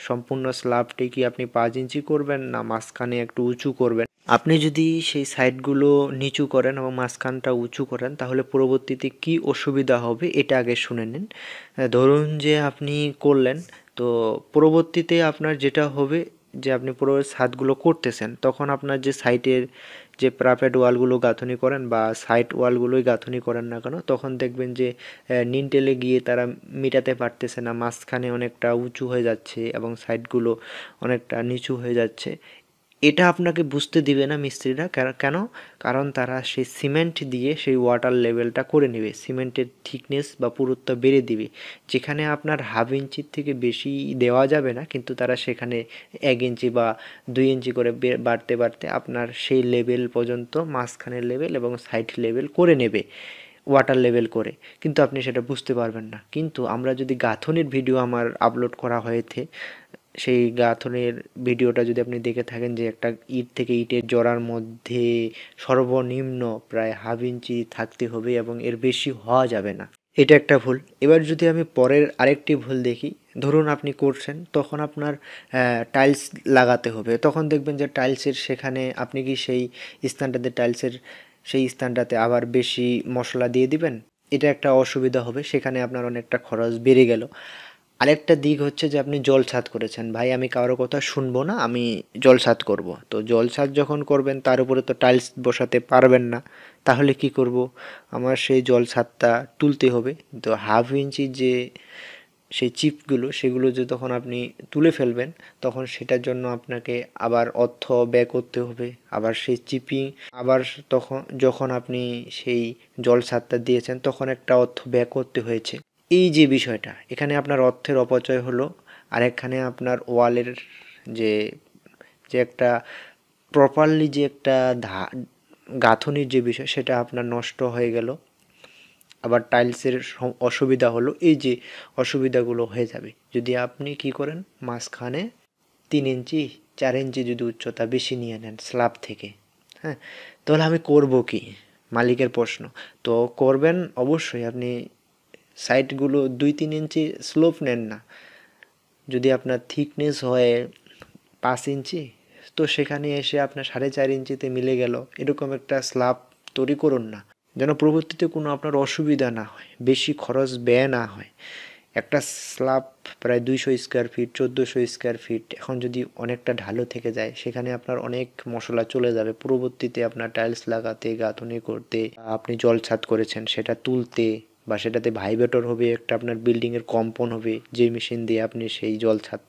সম্পূর্ণ স্ল্যাবটি কি আপনি 5 ইঞ্চি করবেন না মাঝখানে একটু উঁচু করবেন? আপনি যদি সেই সাইডগুলো নিচু করেন এবং মাঝখানটা উঁচু করেন তাহলে পরবর্তীতে কি অসুবিধা হবে এটা আগে শুনে নিন। ধরুন যে আপনি করলেন, তো পরবর্তীতে আপনার যেটা হবে যে আপনি পুরো ছাদগুলো করতেছেন তখন আপনার যে সাইটের যে প্যারাপেট ওয়ালগুলো গাঁথনি করেন বা সাইড ওয়ালগুলোই গাঁথনি করেন না কেন, তখন দেখবেন যে নিনটেলে গিয়ে তারা মেটাতে পারতেছে না, মাঝখানে অনেকটা উঁচু হয়ে যাচ্ছে এবং সাইডগুলো অনেকটা নিচু হয়ে যাচ্ছে। এটা আপনাকে বুঝতে দিবে না মিস্ত্রিরা। কেন? কারণ তারা সেই সিমেন্ট দিয়ে সেই ওয়াটার লেভেলটা করে নেবে, সিমেন্টের থিকনেস বা পুরুত্ব বেড়ে দিবে, যেখানে আপনার হাফ ইঞ্চির থেকে বেশি দেওয়া যাবে না, কিন্তু তারা সেখানে 1 ইঞ্চি বা 2 ইঞ্চি করে বাড়তে বাড়তে আপনার সেই লেভেল পর্যন্ত মাঝখানের লেভেল এবং সাইড লেভেল করে নেবে ওয়াটার লেভেল করে, কিন্তু আপনি সেটা বুঝতে পারবেন না। কিন্তু আমরা যদি গাঁথনির ভিডিও আমার আপলোড করা হয়েছে, সেই গাঁথনের ভিডিওটা যদি আপনি দেখে থাকেন যে একটা ইট থেকে ইটের জোড়ার মধ্যে সর্বনিম্ন প্রায় হাফ ইঞ্চি থাকতে হবে এবং এর বেশি হওয়া যাবে না। এটা একটা ভুল। এবার যদি আমি পরের আরেকটি ভুল দেখি, ধরুন আপনি করছেন তখন আপনার টাইলস লাগাতে হবে, তখন দেখবেন যে টাইলসের সেখানে আপনি কি সেই স্থানটাতে টাইলসের সেই স্থানটাতে আবার বেশি মশলা দিয়ে দিবেন, এটা একটা অসুবিধা হবে, সেখানে আপনার অনেকটা খরচ বেড়ে গেল। আরেকটা দিক হচ্ছে যে আপনি জল ছাদ করেছেন, ভাই আমি কারো কথা শুনবো না, আমি জল ছাদ করব। তো জল ছাদ যখন করবেন তার উপরে তো টাইলস বসাতে পারবেন না, তাহলে কি করব? আমার সেই জল ছাদটা তুলতে হবে। তো হাফ ইঞ্চি যে সেই চিপগুলো সেগুলো যে তখন আপনি তুলে ফেলবেন, তখন সেটার জন্য আপনাকে আবার অর্থ ব্যয় করতে হবে, আবার সেই চিপিং আবার তখন যখন আপনি সেই জল ছাদটা দিয়েছেন তখন একটা অর্থ ব্যয় করতে হয়েছে। এই যে বিষয়টা, এখানে আপনার অর্থের অপচয় হলো, আর এখানে আপনার ওয়ালের যে যে একটা প্রপারলি যে একটা গাঁথনির যে বিষয় সেটা আপনার নষ্ট হয়ে গেল। আবার টাইলসের অসুবিধা হলো, এই যে অসুবিধাগুলো হয়ে যাবে যদি আপনি কি করেন মাঝখানে 3 ইঞ্চি 4 ইঞ্চি যদি উচ্চতা বেশি নিয়ে নেন স্ল্যাব থেকে। হ্যাঁ, তাহলে আমি করব কি? মালিকের প্রশ্ন। তো করবেন অবশ্যই আপনি সাইডগুলো 2-3 ইঞ্চি স্লোপ নেন না। যদি আপনার থিকনেস হয় 5 ইঞ্চি, তো সেখানে এসে আপনার 4.5 ইঞ্চিতে মিলে গেল, এরকম একটা স্ল্যাব তৈরি করুন না, যেন পরবর্তীতে কোনো আপনার অসুবিধা না হয়, বেশি খরচ ব্যয় না হয়। একটা স্ল্যাব প্রায় 200 স্কোয়ার ফিট 1400 স্কোয়ার ফিট, এখন যদি অনেকটা ঢালু থেকে যায় সেখানে আপনার অনেক মশলা চলে যাবে, পরবর্তীতে আপনার টাইলস লাগাতে গাঁথনি করতে, আপনি জল ছাদ করেছেন সেটা তুলতে বা সেটাতে ভাইব্রেটর হবে, একটা আপনার বিল্ডিংয়ের কম্পন হবে যে মেশিন দিয়ে আপনি সেই জল ছাদটা